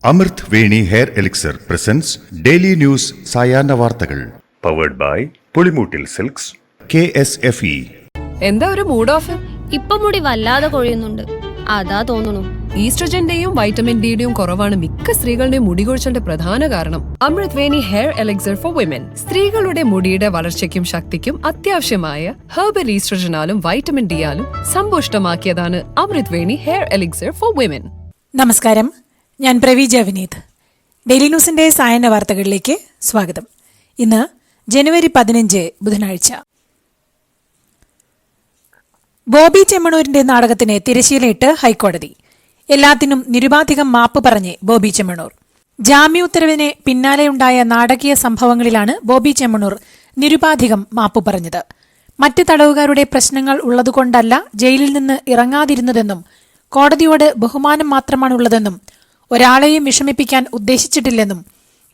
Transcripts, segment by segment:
അമൃത് Veni hair elixir presents daily news സായാഹ്ന വാർത്തകൾ powered by Pulimoottil silks KSFE. എന്താ ഒരു മൂഡ് ഓഫ്? ഇപ്പൊ മുടി വല്ലാതെ കൊഴിയുന്നുണ്ട്, അതാ തോന്നുന്നു. ഈസ്ട്രജന്റെയും വൈറ്റമിൻ ഡിയുടെയും കുറവാണ് മിക്ക സ്ത്രീകളുടെയും മുടി കൊഴിച്ചിലിന്റെ പ്രധാന കാരണം. അമൃത് Veni hair elixir for women സ്ത്രീകളുടെ മുടിയുടെ വളർച്ചയ്ക്കും ശക്തിക്കും അത്യാവശ്യമായ herbal ഈസ്ട്രജനാലും vitamin ഡിയാലും സമ്പുഷ്ടമാക്കിയതാണ് Amrit Veni hair elixir for women. നമസ്കാരം, ഞാൻ പ്രവീജ വിനീത്. ഡെയിലി ന്യൂസിന്റെ സായന്ന വാർത്തകളിലേക്ക് സ്വാഗതം. ഇന്ന് ജനുവരി 15 ബുധനാഴ്ച. ബോബി ചെമ്മണൂരിന്റെ നാടകത്തിന് തിരശ്ശീലയിട്ട് ഹൈക്കോടതി. എല്ലാത്തിനും നിരുപാധികം മാപ്പ് പറഞ്ഞ് ബോബി ചെമ്മണൂർ. ജാമ്യോത്തരവിന് പിന്നാലെയുണ്ടായ നാടകീയ സംഭവങ്ങളിലാണ് ബോബി ചെമ്മണൂർ നിരുപാധികം മാപ്പ് പറഞ്ഞത്. മറ്റ് തടവുകാരുടെ പ്രശ്നങ്ങൾ ഉള്ളതുകൊണ്ടല്ല ജയിലിൽ നിന്ന് ഇറങ്ങാതിരുന്നതെന്നും കോടതിയോട് ബഹുമാനം മാത്രമാണുള്ളതെന്നും ഒരാളെയും വിഷമിപ്പിക്കാൻ ഉദ്ദേശിച്ചിട്ടില്ലെന്നും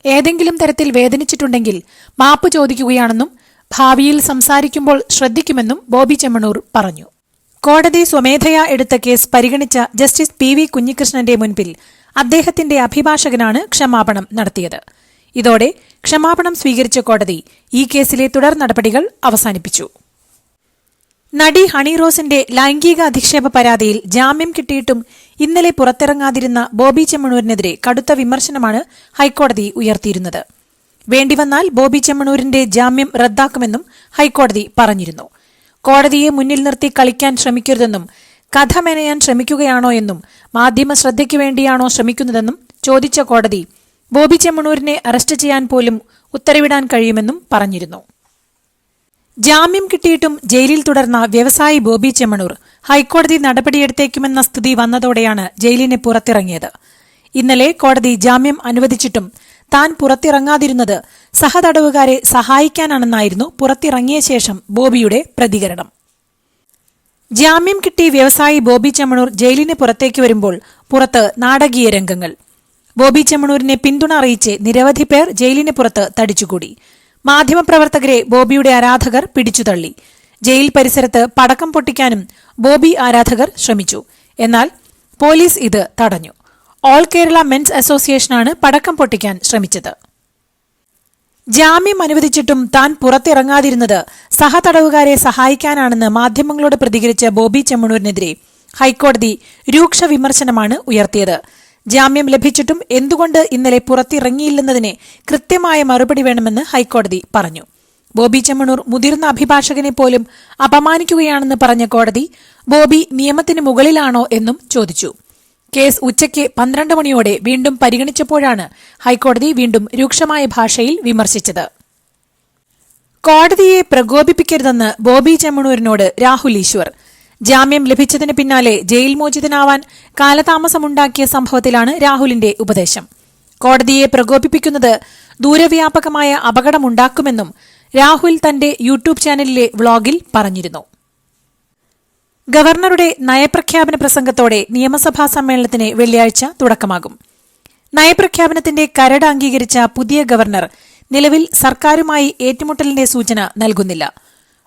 ഏതെങ്കിലും തരത്തിൽ വേദനിച്ചിട്ടുണ്ടെങ്കിൽ മാപ്പ് ചോദിക്കുകയാണെന്നും ഭാവിയിൽ സംസാരിക്കുമ്പോൾ ശ്രദ്ധിക്കുമെന്നും ബോബി ചെമ്മണൂർ പറഞ്ഞു. കോടതി സ്വമേധയാ എടുത്ത കേസ് പരിഗണിച്ച ജസ്റ്റിസ് PV കുഞ്ഞികൃഷ്ണന്റെ മുൻപിൽ അദ്ദേഹത്തിന്റെ അഭിഭാഷകനാണ് ക്ഷമാപണം നടത്തിയത്. ഇതോടെ ക്ഷമാപണം സ്വീകരിച്ച കോടതി ഈ കേസിലെ തുടർ നടപടികൾ അവസാനിപ്പിച്ചു. നടി ഹണി റോസിന്റെ ലൈംഗിക അധിക്ഷേപ പരാതിയിൽ ജാമ്യം കിട്ടിയിട്ടും ഇന്നലെ പുറത്തിറങ്ങാതിരുന്ന ബോബി ചെമ്മണൂരിനെതിരെ കടുത്ത വിമർശനമാണ് ഹൈക്കോടതി ഉയർത്തിയിരുന്നത്. വേണ്ടിവന്നാൽ ബോബി ചെമ്മണൂരിന്റെ ജാമ്യം റദ്ദാക്കുമെന്നും ഹൈക്കോടതി പറഞ്ഞിരുന്നു. കോടതിയെ മുന്നിൽ നിർത്തി കളിക്കാൻ ശ്രമിക്കരുതെന്നും കഥ മെനയാൻ ശ്രമിക്കുകയാണോ എന്നും മാധ്യമ ശ്രദ്ധയ്ക്കു വേണ്ടിയാണോ ശ്രമിക്കുന്നതെന്നും ചോദിച്ച കോടതി ബോബി ചെമ്മണൂരിനെ അറസ്റ്റ് ചെയ്യാൻ പോലും ഉത്തരവിടാൻ കഴിയുമെന്നും പറഞ്ഞിരുന്നു. ജാമ്യം കിട്ടിയിട്ടും ജയിലിൽ തുടർന്ന വ്യവസായി ബോബി ചെമ്മണൂർ ഹൈക്കോടതി നടപടിയെടുത്തേക്കുമെന്ന സ്ഥിതി വന്നതോടെയാണ് ജയിലിന് പുറത്തിറങ്ങിയത്. ഇന്നലെ കോടതി ജാമ്യം അനുവദിച്ചിട്ടും താൻ പുറത്തിറങ്ങാതിരുന്നത് സഹതടവുകാരെ സഹായിക്കാനാണെന്നായിരുന്നു പുറത്തിറങ്ങിയ ശേഷം ബോബിയുടെ പ്രതികരണം. ജാമ്യം കിട്ടി വ്യവസായി ബോബി ചെമ്മണൂർ ജയിലിന് പുറത്തേക്ക് വരുമ്പോൾ പുറത്ത് നാടകീയ രംഗങ്ങൾ. ബോബി ചെമ്മണൂരിനെ പിന്തുണ അറിയിച്ച് നിരവധി പേർ ജയിലിന് പുറത്ത് തടിച്ചുകൂടി. മാധ്യമപ്രവർത്തകരെ ബോബിയുടെ ആരാധകർ പിടിച്ചുതള്ളി. ജയിൽ പരിസരത്ത് പടക്കം പൊട്ടിക്കാനും ബോബി ആരാധകർ ശ്രമിച്ചു. എന്നാൽ പോലീസ് ഇത് തടഞ്ഞു. ഓൾ കേരള മെൻസ് അസോസിയേഷനാണ് പടക്കം പൊട്ടിക്കാൻ ശ്രമിച്ചത്. ജാമ്യം അനുവദിച്ചിട്ടും താൻ പുറത്തിറങ്ങാതിരുന്നത് സഹതടവുകാരെ സഹായിക്കാനാണെന്ന് മാധ്യമങ്ങളോട് പ്രതികരിച്ച ബോബി ചെമ്മണൂരിനെതിരെ ഹൈക്കോടതി രൂക്ഷ വിമർശനമാണ് ഉയർത്തിയത്. ജാമ്യം ലഭിച്ചിട്ടും എന്തുകൊണ്ട് ഇന്നലെ പുറത്തിറങ്ങിയില്ലെന്നതിന് കൃത്യമായ മറുപടി വേണമെന്ന് ഹൈക്കോടതി പറഞ്ഞു. ബോബി ചെമ്മണൂർ മുതിർന്ന അഭിഭാഷകനെ പോലും അപമാനിക്കുകയാണെന്ന് പറഞ്ഞ കോടതി ബോബി നിയമത്തിന് മുകളിലാണോ എന്നും ചോദിച്ചു. കേസ് ഉച്ചയ്ക്ക് 12 മണിയോടെ വീണ്ടും പരിഗണിച്ചപ്പോഴാണ് ഹൈക്കോടതി വീണ്ടും രൂക്ഷമായ ഭാഷയിൽ വിമർശിച്ചത്. കോടതിയെ പ്രകോപിപ്പിക്കരുതെന്ന് ബോബി ചെമ്മണൂരിനോട് രാഹുൽ ഈശ്വർ. ജാമ്യം ലഭിച്ചതിന് പിന്നാലെ ജയിൽ മോചിതനാവാൻ കാലതാമസമുണ്ടാക്കിയ സംഭവത്തിലാണ് രാഹുലിന്റെ ഉപദേശം. കോടതിയെ പ്രകോപിപ്പിക്കുന്നത് ദൂരവ്യാപകമായ അപകടമുണ്ടാക്കുമെന്നും രാഹുൽ തന്റെ യൂട്യൂബ് ചാനലിലെ വ്ളോഗിൽ പറഞ്ഞിരുന്നു. ഗവർണറുടെ നയപ്രഖ്യാപന പ്രസംഗത്തോടെ നിയമസഭാ സമ്മേളനത്തിന് വെള്ളിയാഴ്ച തുടക്കമാകും. നയപ്രഖ്യാപനത്തിന്റെ കരട് അംഗീകരിച്ച പുതിയ ഗവർണർ നിലവിൽ സർക്കാരുമായി ഏറ്റുമുട്ടലിന്റെ സൂചന നൽകുന്നില്ല.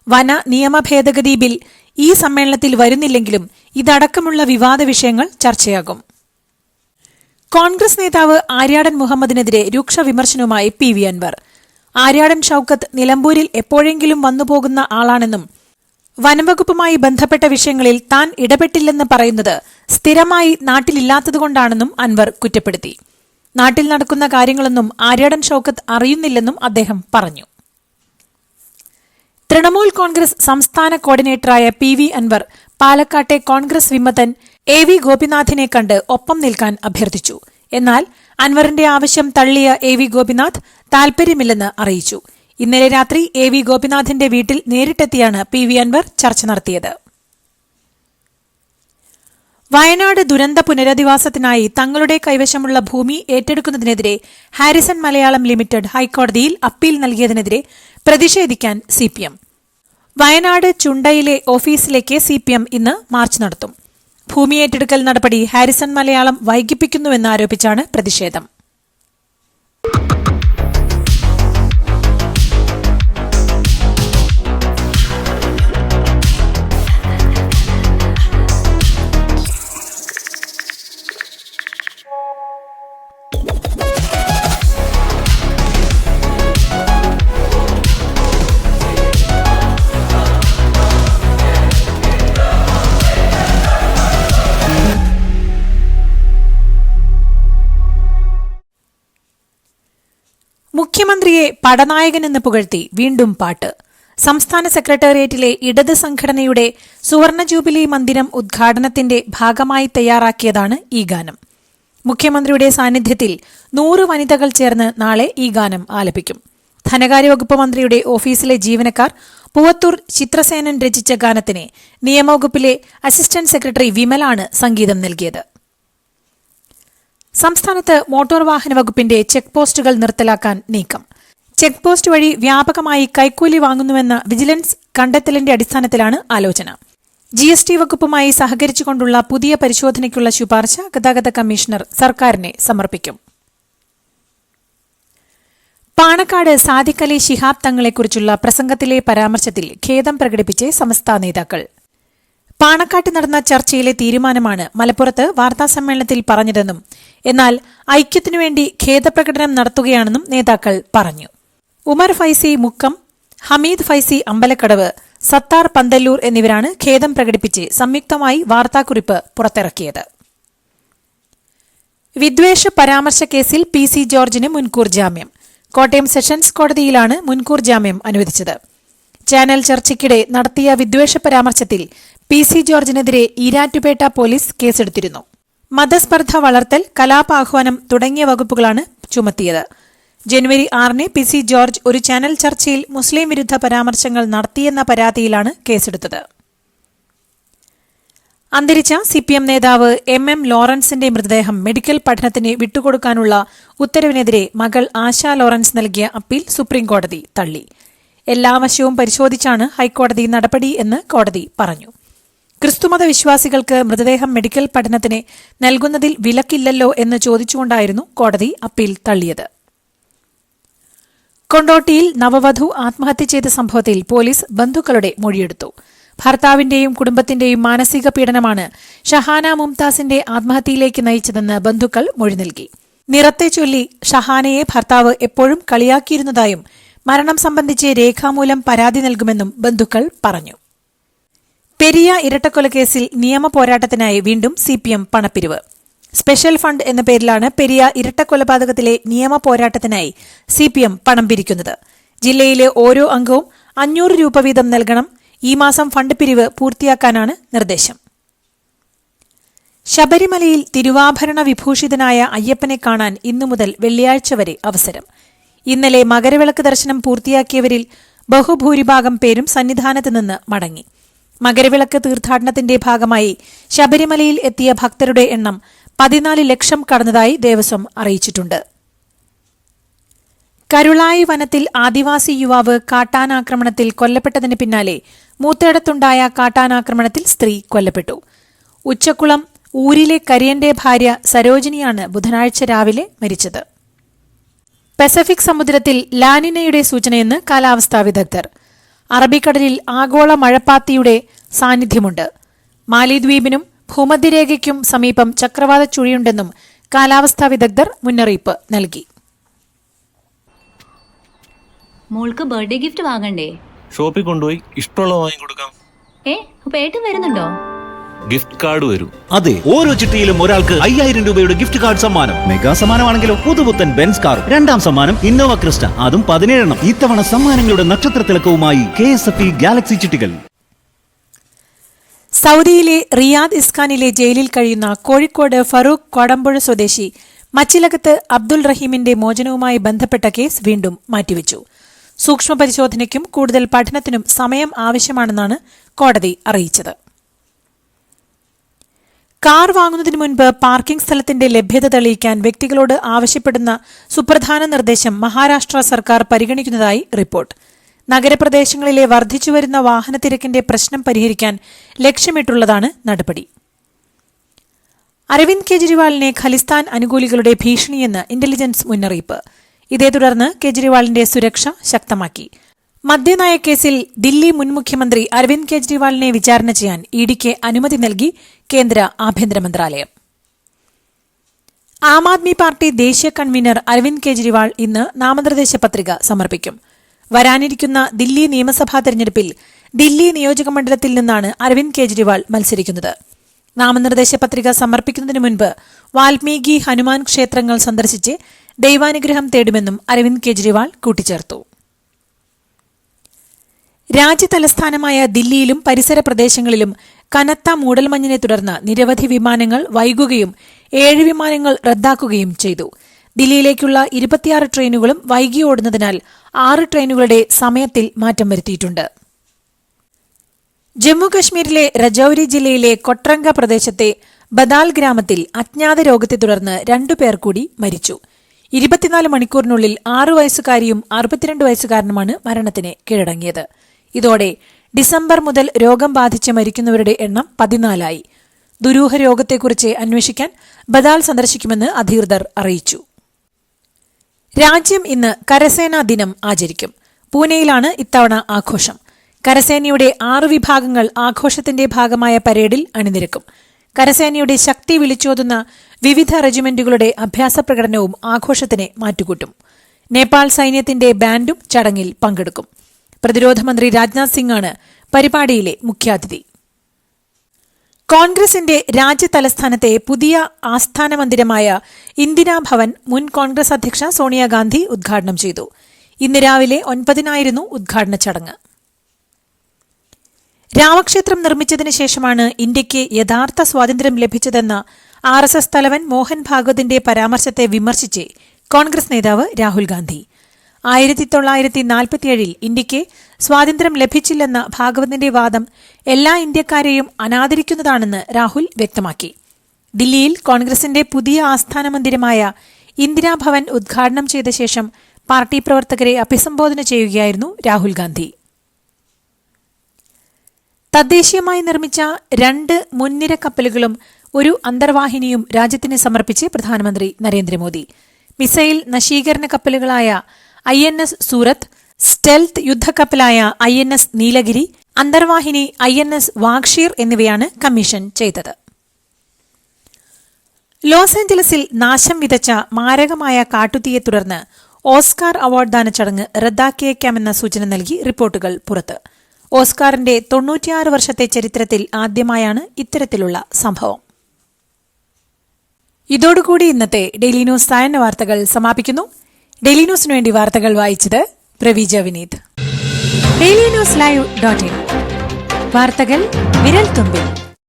വന നിയമ ഭേദഗതി ബിൽ ഈ സമ്മേളനത്തിൽ വരുന്നില്ലെങ്കിലും ഇതടക്കമുള്ള വിവാദ വിഷയങ്ങൾ ചർച്ചയാകും. കോൺഗ്രസ് നേതാവ് ആര്യാടൻ മുഹമ്മദിനെതിരെ രൂക്ഷ വിമർശനവുമായി PV അൻവർ. ആര്യാടൻ ഷൌക്കത്ത് നിലമ്പൂരിൽ എപ്പോഴെങ്കിലും വന്നുപോകുന്ന ആളാണെന്നും വനംവകുപ്പുമായി ബന്ധപ്പെട്ട വിഷയങ്ങളിൽ താൻ ഇടപെട്ടില്ലെന്ന് പറയുന്നത് സ്ഥിരമായി നാട്ടിലില്ലാത്തതുകൊണ്ടാണെന്നും അൻവർ കുറ്റപ്പെടുത്തി. നാട്ടിൽ നടക്കുന്ന കാര്യങ്ങളൊന്നും ആര്യാടൻ ഷൌക്കത്ത് അറിയുന്നില്ലെന്നും അദ്ദേഹം പറഞ്ഞു. തൃണമൂൽ കോൺഗ്രസ് സംസ്ഥാന കോർഡിനേറ്ററായ PV അൻവർ പാലക്കാട്ടെ കോൺഗ്രസ് വിമതൻ AV ഗോപിനാഥിനെ കണ്ട് ഒപ്പം നിൽക്കാൻ അഭ്യർത്ഥിച്ചു. എന്നാൽ അൻവറിന്റെ ആവശ്യം തള്ളിയ AV ഗോപിനാഥ് താൽപര്യമില്ലെന്ന് അറിയിച്ചു. ഇന്നലെ രാത്രി AV ഗോപിനാഥിന്റെ വീട്ടിൽ നേരിട്ടെത്തിയാണ് PV അൻവർ ചർച്ച നടത്തിയത്. വയനാട് ദുരന്ത പുനരധിവാസത്തിനായി തങ്ങളുടെ കൈവശമുള്ള ഭൂമി ഏറ്റെടുക്കുന്നതിനെതിരെ ഹാരിസൺ മലയാളം ലിമിറ്റഡ് ഹൈക്കോടതിയിൽ അപ്പീൽ നൽകിയതിനെതിരെ പ്രതിഷേധിക്കാൻ CPM. വയനാട് ചുണ്ടയിലെ ഓഫീസിലേക്ക് CPM ഇന്ന് മാർച്ച് നടത്തും. ഭൂമി ഏറ്റെടുക്കൽ നടപടി ഹാരിസൺ മലയാളം വൈകിപ്പിക്കുന്നുവെന്നാരോപിച്ചാണ് പ്രതിഷേധം. മുഖ്യമന്ത്രിയെ പടനായകനെന്ന് പുകഴ്ത്തി വീണ്ടും പാട്ട്. സംസ്ഥാന സെക്രട്ടേറിയറ്റിലെ ഇടത് സംഘടനയുടെ സുവർണ ജൂബിലി മന്ദിരം ഉദ്ഘാടനത്തിന്റെ ഭാഗമായി തയ്യാറാക്കിയതാണ് ഈ ഗാനം. മുഖ്യമന്ത്രിയുടെ സാന്നിധ്യത്തിൽ 100 വനിതകൾ ചേർന്ന് നാളെ ഈ ഗാനം ആലപിക്കും. ധനകാര്യവകുപ്പ് മന്ത്രിയുടെ ഓഫീസിലെ ജീവനക്കാർ പൂവത്തൂർ ചിത്രസേനൻ രചിച്ച ഗാനത്തിന് നിയമവകുപ്പിലെ അസിസ്റ്റന്റ് സെക്രട്ടറി വിമലാണ് സംഗീതം നൽകിയത്. സംസ്ഥാനത്ത് മോട്ടോർ വാഹന വകുപ്പിന്റെ ചെക്ക് പോസ്റ്റുകൾ നിർത്തലാക്കാൻ നീക്കം. ചെക്ക് പോസ്റ്റ് വഴി വ്യാപകമായി കൈക്കൂലി വാങ്ങുന്നുവെന്ന വിജിലൻസ് കണ്ടെത്തലിന്റെ അടിസ്ഥാനത്തിലാണ് ആലോചന. GST വകുപ്പുമായി സഹകരിച്ചുകൊണ്ടുള്ള പുതിയ പരിശോധനയ്ക്കുള്ള ശുപാർശ ഗതാഗത കമ്മീഷണർ സർക്കാരിനെ സമർപ്പിക്കും. പാണക്കാട് സാദിഖ് അലി ശിഹാബ് തങ്ങളെക്കുറിച്ചുള്ള പ്രസംഗത്തിലെ പരാമർശത്തിൽ ഖേദം പ്രകടിപ്പിച്ച് സമസ്ത നേതാക്കൾ. പാണക്കാട്ട് നടന്ന ചർച്ചയിലെ തീരുമാനമാണ് മലപ്പുറത്ത് വാർത്താസമ്മേളനത്തിൽ പറഞ്ഞതെന്നും എന്നാൽ ഐക്യത്തിനുവേണ്ടി ഖേദപ്രകടനം നടത്തുകയാണെന്നും നേതാക്കൾ പറഞ്ഞു. ഉമർ ഫൈസി മുക്കം, ഹമീദ് ഫൈസി അമ്പലക്കടവ്, സത്താർ പന്തല്ലൂർ എന്നിവരാണ് ഖേദം പ്രകടിപ്പിച്ച് സംയുക്തമായി വാർത്താക്കുറിപ്പ് പുറത്തിറക്കിയത്. വിദ്വേഷ പരാമർശ കേസിൽ PC ജോർജിന് മുൻകൂർ ജാമ്യം. കോട്ടയം സെഷൻസ് കോടതിയിലാണ് മുൻകൂർ ജാമ്യം അനുവദിച്ചത്. ചാനൽ ചർച്ചയ്ക്കിടെ നടത്തിയ വിദ്വേഷ പരാമർശത്തിൽ PC ജോർജിനെതിരെ ഈരാറ്റുപേട്ട പോലീസ് കേസെടുത്തിരുന്നു. മതസ്പർദ്ധ വളർത്തൽ, കലാപാഹ്വാനം തുടങ്ങിയ വകുപ്പുകളാണ് ചുമത്തിയത്. ജനുവരി 6-ന് PC ജോർജ് ഒരു ചാനൽ ചർച്ചയിൽ മുസ്ലിം വിരുദ്ധ പരാമർശങ്ങൾ നടത്തിയെന്ന പരാതിയിലാണ് കേസെടുത്തത്. അന്തരിച്ച CPM നേതാവ് MM ലോറൻസിന്റെ മൃതദേഹം മെഡിക്കൽ പഠനത്തിന് വിട്ടുകൊടുക്കാനുള്ള ഉത്തരവിനെതിരെ മകൾ ആശാ ലോറൻസ് നൽകിയ അപ്പീൽ സുപ്രീംകോടതി തള്ളി. എല്ലാ വശവും പരിശോധിച്ചാണ് ഹൈക്കോടതി നടപടി എന്ന് കോടതി പറഞ്ഞു. ക്രിസ്തുമത വിശ്വാസികൾക്ക് മൃതദേഹം മെഡിക്കൽ പഠനത്തിന് നൽകുന്നതിൽ വിലക്കില്ലല്ലോ എന്ന് ചോദിച്ചുകൊണ്ടായിരുന്നു കോടതി അപ്പീൽ തള്ളിയത്. കൊണ്ടോട്ടിയിൽ നവവധു ആത്മഹത്യ ചെയ്ത സംഭവത്തിൽ പോലീസ് ബന്ധുക്കളുടെ മൊഴിയെടുത്തു. ഭർത്താവിന്റെയും കുടുംബത്തിന്റെയും മാനസിക പീഡനമാണ് ഷഹാന മുംതാസിന്റെ ആത്മഹത്യയിലേക്ക് നയിച്ചതെന്ന് ബന്ധുക്കൾ മൊഴി നൽകി. നിറത്തെ ചൊല്ലി ഷഹാനയെ ഭർത്താവ് എപ്പോഴും കളിയാക്കിയിരുന്നതായും മരണം സംബന്ധിച്ച് രേഖാമൂലം പരാതി നൽകുമെന്നും ബന്ധുക്കൾ പറഞ്ഞു. പെരിയ ഇരട്ടക്കൊലക്കേസിൽ നിയമ പോരാട്ടത്തിനായി വീണ്ടും CPM പണപ്പിരിവ്. സ്പെഷ്യൽ ഫണ്ട് എന്ന പേരിലാണ് പെരിയ ഇരട്ടക്കൊലപാതകത്തിലെ നിയമ പോരാട്ടത്തിനായി CPM പണം പിരിക്കുന്നത്. ജില്ലയിലെ ഓരോ അംഗവും 500 രൂപ വീതം നൽകണം. ഈ മാസം ഫണ്ട് പിരിവ് പൂർത്തിയാക്കാനാണ് നിർദ്ദേശം. ശബരിമലയിൽ തിരുവാഭരണ വിഭൂഷിതനായ അയ്യപ്പനെ കാണാൻ ഇന്നു മുതൽ വെള്ളിയാഴ്ച വരെ അവസരം. ഇന്നലെ മകരവിളക്ക് ദർശനം പൂർത്തിയാക്കിയവരിൽ ബഹുഭൂരിഭാഗം പേരും സന്നിധാനത്ത് നിന്ന് മടങ്ങി. മകരവിളക്ക് തീർത്ഥാടനത്തിന്റെ ഭാഗമായി ശബരിമലയിൽ എത്തിയ ഭക്തരുടെ എണ്ണം 14 ലക്ഷം കടന്നതായി ദേവസ്വം അറിയിച്ചിട്ടുണ്ട്. കരുളായി വനത്തിൽ ആദിവാസി യുവാവ് കാട്ടാനാക്രമണത്തിൽ കൊല്ലപ്പെട്ടതിന് പിന്നാലെ മൂത്തേടത്തുണ്ടായ കാട്ടാനാക്രമണത്തിൽ സ്ത്രീ കൊല്ലപ്പെട്ടു. ഉച്ചക്കുളം ഊരിലെ കരിയന്റെ ഭാര്യ സരോജിനിയാണ് ബുധനാഴ്ച രാവിലെ മരിച്ചത്. പസഫിക് സമുദ്രത്തിൽ ലാനിനയുടെ സൂചനയെന്ന് കാലാവസ്ഥാ വിദഗ്ധർ. അറബിക്കടലിൽ ആഗോള മഴപ്പാത്തിയുടെ സാന്നിധ്യമുണ്ട്. മാലിദ്വീപിനും ഭൂമധ്യരേഖയ്ക്കും സമീപം ചക്രവാത ചുഴിയുണ്ടെന്നും കാലാവസ്ഥാ വിദഗ്ധർ മുന്നറിയിപ്പ് നൽകി. മോൾക്ക് ബർത്ത്ഡേ ഗിഫ്റ്റ് വാങ്ങണ്ടേ? ഷോപ്പിൽ കൊണ്ടുപോയി ഇഷ്ടമുള്ളത് വാങ്ങിക്കൊടുക്കാം. അപ്പൊ ഏട്ടൻ വരുന്നുണ്ടോ? ഗിഫ്റ്റ് കാർഡ് വരും. അതെ, ഓരോ ചിട്ടിയിലും ഒരാൾക്ക് 5000 രൂപയുടെ ഗിഫ്റ്റ് കാർഡ് സമ്മാനം. മെഗാ സമ്മാനമാണെങ്കിലോ പുതുപുത്തൻ ബെൻസ് കാർ. 2ാം സമ്മാനം ഇന്നോവ ക്രിസ്റ്റ, അതും 17 ഇത്തവണ സമ്മാനങ്ങളുടെ നക്ഷത്ര തിളക്കവുമായി KSFE ഗാലക്സി ചിട്ടികൾ. സൗദിയിലെ റിയാദ് ഇസ്കാനിലെ ജയിലിൽ കഴിയുന്ന കോഴിക്കോട് ഫറൂഖ് കോടമ്പുഴ സ്വദേശി മച്ചിലകത്ത് അബ്ദുൾ റഹീമിന്റെ മോചനവുമായി ബന്ധപ്പെട്ട കേസ് വീണ്ടും മാറ്റിവെച്ചു. സൂക്ഷ്മ പരിശോധനയ്ക്കും കൂടുതൽ പഠനത്തിനും സമയം ആവശ്യമാണെന്നാണ് കോടതി അറിയിച്ചത്. കാർ വാങ്ങുന്നതിന് മുൻപ് പാർക്കിംഗ് സ്ഥലത്തിന്റെ ലഭ്യത തെളിയിക്കാൻ വ്യക്തികളോട് ആവശ്യപ്പെടുന്ന സുപ്രധാന നിർദ്ദേശം മഹാരാഷ്ട്ര സർക്കാർ പരിഗണിക്കുന്നതായി റിപ്പോർട്ട്. നഗരപ്രദേശങ്ങളിലെ വർദ്ധിച്ചുവരുന്ന വാഹനത്തിരക്കിന്റെ പ്രശ്നം പരിഹരിക്കാൻ ലക്ഷ്യമിട്ടുള്ളതാണ് നടപടി. അരവിന്ദ് കെജ്രിവാളിനെ ഖലിസ്ഥാൻ അനുകൂലികളുടെ ഭീഷണിയെന്ന് ഇന്റലിജൻസ് മുന്നറിയിപ്പ്. ഇതേ തുടർന്ന് കെജ്രിവാളിന്റെ സുരക്ഷ ശക്തമാക്കി. മദ്യനയക്കേസിൽ ദില്ലി മുൻ മുഖ്യമന്ത്രി അരവിന്ദ് കെജ്രിവാളിനെ വിചാരണ ചെയ്യാൻ ഇഡിക്ക് അനുമതി നൽകി കേന്ദ്ര ആഭ്യന്തര മന്ത്രാലയം. ആം ആദ്മി പാർട്ടി ദേശീയ കൺവീനർ അരവിന്ദ് കെജ്രിവാൾ ഇന്ന് നാമനിർദ്ദേശ പത്രിക സമർപ്പിക്കും. വരാനിരിക്കുന്ന ദില്ലി നിയമസഭാ തെരഞ്ഞെടുപ്പിൽ ദില്ലി നിയോജകമണ്ഡലത്തിൽ നിന്നാണ് അരവിന്ദ് കെജ്രിവാൾ മത്സരിക്കുന്നത്. നാമനിർദ്ദേശ പത്രിക സമർപ്പിക്കുന്നതിന് മുൻപ് വാൽമീകി ഹനുമാൻ ക്ഷേത്രങ്ങൾ സന്ദർശിച്ച് ദൈവാനുഗ്രഹം തേടുമെന്നും അരവിന്ദ് കെജ്രിവാൾ കൂട്ടിച്ചേർത്തു. രാജ്യതലസ്ഥാനമായ ദില്ലിയിലും പരിസര പ്രദേശങ്ങളിലും കനത്ത മൂടൽമഞ്ഞിനെ തുടർന്ന് നിരവധി വിമാനങ്ങൾ വൈകുകയും 7 വിമാനങ്ങൾ റദ്ദാക്കുകയും ചെയ്തു. ദില്ലിയിലേക്കുള്ള 26 ട്രെയിനുകളും വൈകി ഓടുന്നതിനാൽ 6 ട്രെയിനുകളുടെ സമയത്തിൽ മാറ്റം വരുത്തിയിട്ടുണ്ട്. ജമ്മുകശ്മീരിലെ രജൌരി ജില്ലയിലെ കൊട്രങ്ക പ്രദേശത്തെ ബദാൽ ഗ്രാമത്തിൽ അജ്ഞാത രോഗത്തെ തുടർന്ന് 2 പേർ കൂടി മരിച്ചു. 24 മണിക്കൂറിനുള്ളിൽ 6 വയസ്സുകാരിയും 62 വയസ്സുകാരനുമാണ് മരണത്തിന് കീഴടങ്ങിയത്. ഇതോടെ ഡിസംബർ മുതൽ രോഗം ബാധിച്ച് മരിക്കുന്നവരുടെ എണ്ണം 14ആയി. ദുരൂഹ രോഗത്തെക്കുറിച്ച് അന്വേഷിക്കാൻ ബദാൽ സന്ദർശിക്കുമെന്ന് അധികൃതർ അറിയിച്ചു. രാജ്യം ഇന്ന് കരസേനാ ദിനം ആചരിക്കും. പൂനെയിലാണ് ഇത്തവണ ആഘോഷം. കരസേനയുടെ 6 വിഭാഗങ്ങൾ ആഘോഷത്തിന്റെ ഭാഗമായ പരേഡിൽ അണിനിരക്കും. കരസേനയുടെ ശക്തി വിളിച്ചോതുന്ന വിവിധ റെജിമെന്റുകളുടെ അഭ്യാസ പ്രകടനവും ആഘോഷത്തിന് മാറ്റുകൂട്ടും. നേപ്പാൾ സൈന്യത്തിന്റെ ബാൻഡും ചടങ്ങിൽ പങ്കെടുക്കും. പ്രതിരോധ മന്ത്രി രാജ്നാഥ് സിംഗാണ് പരിപാടിയിലെ മുഖ്യാതിഥി. കോൺഗ്രസിന്റെ രാജ്യതലസ്ഥാനത്തെ പുതിയ ആസ്ഥാന മന്ദിരമായ ഇന്ദിരാ ഭവൻ മുൻ കോൺഗ്രസ് അധ്യക്ഷ സോണിയാഗാന്ധി ഉദ്ഘാടനം ചെയ്തു. ഇന്ന് രാവിലെ 9-നായിരുന്നു ഉദ്ഘാടന ചടങ്ങ്. രാമക്ഷേത്രം നിർമ്മിച്ചതിനു ശേഷമാണ് ഇന്ത്യയ്ക്ക് യഥാർത്ഥ സ്വാതന്ത്ര്യം ലഭിച്ചതെന്ന RSS തലവൻ മോഹൻ ഭാഗവതിന്റെ പരാമർശത്തെ വിമർശിച്ച് കോൺഗ്രസ് നേതാവ് രാഹുൽ ഗാന്ധി. 1947 ഇന്ത്യയ്ക്ക് സ്വാതന്ത്ര്യം ലഭിച്ചില്ലെന്ന ഭാഗവതിന്റെ വാദം എല്ലാ ഇന്ത്യക്കാരെയും അനാദരിക്കുന്നതാണെന്ന് രാഹുൽ വ്യക്തമാക്കി. ദില്ലിയിൽ കോൺഗ്രസിന്റെ പുതിയ ആസ്ഥാന മന്ദിരമായ ഇന്ദിരാഭവൻ ഉദ്ഘാടനം ചെയ്ത ശേഷം പാർട്ടി പ്രവർത്തകരെ അഭിസംബോധന ചെയ്യുകയായിരുന്നു രാഹുൽ ഗാന്ധി. തദ്ദേശീയമായി നിർമ്മിച്ച 2 മുൻനിര കപ്പലുകളും 1 അന്തർവാഹിനിയും രാജ്യത്തിന് സമർപ്പിച്ച് പ്രധാനമന്ത്രി നരേന്ദ്രമോദി. മിസൈൽ നശീകരണ കപ്പലുകളായ INS സൂറത്ത്, stealth യുദ്ധക്കപ്പലായ INS Nilgiri, അന്തർവാഹിനി INS Vagsheer എന്നിവയാണ് കമ്മീഷൻ ചെയ്തത്. ലോസ് ഏഞ്ചലസിൽ നാശം വിതച്ച മാരകമായ കാട്ടുതീയെ തുടർന്ന് ഓസ്കാർ അവാർഡ് ദാന ചടങ്ങ് റദ്ദാക്കിയേക്കാമെന്ന സൂചന നൽകി റിപ്പോർട്ടുകൾ പുറത്ത്. ഓസ്കാറിന്റെ 96 വർഷത്തെ ചരിത്രത്തിൽ ആദ്യമായാണ് ഇത്തരത്തിലുള്ള സംഭവം. ഇതോടുകൂടി ഇന്നത്തെ ഡെയിലി ന്യൂസ് സായന്ന വാർത്തകൾ സമാപിക്കുന്നു. ഡെയിലി ന്യൂസിനു വേണ്ടി വാർത്തകൾ വായിച്ചത് പ്രവീജ വിനീത്. ഡെയിലി ന്യൂസ് ലൈവ്.in വാർത്തകൾ വിരൽ തുമ്പിൽ.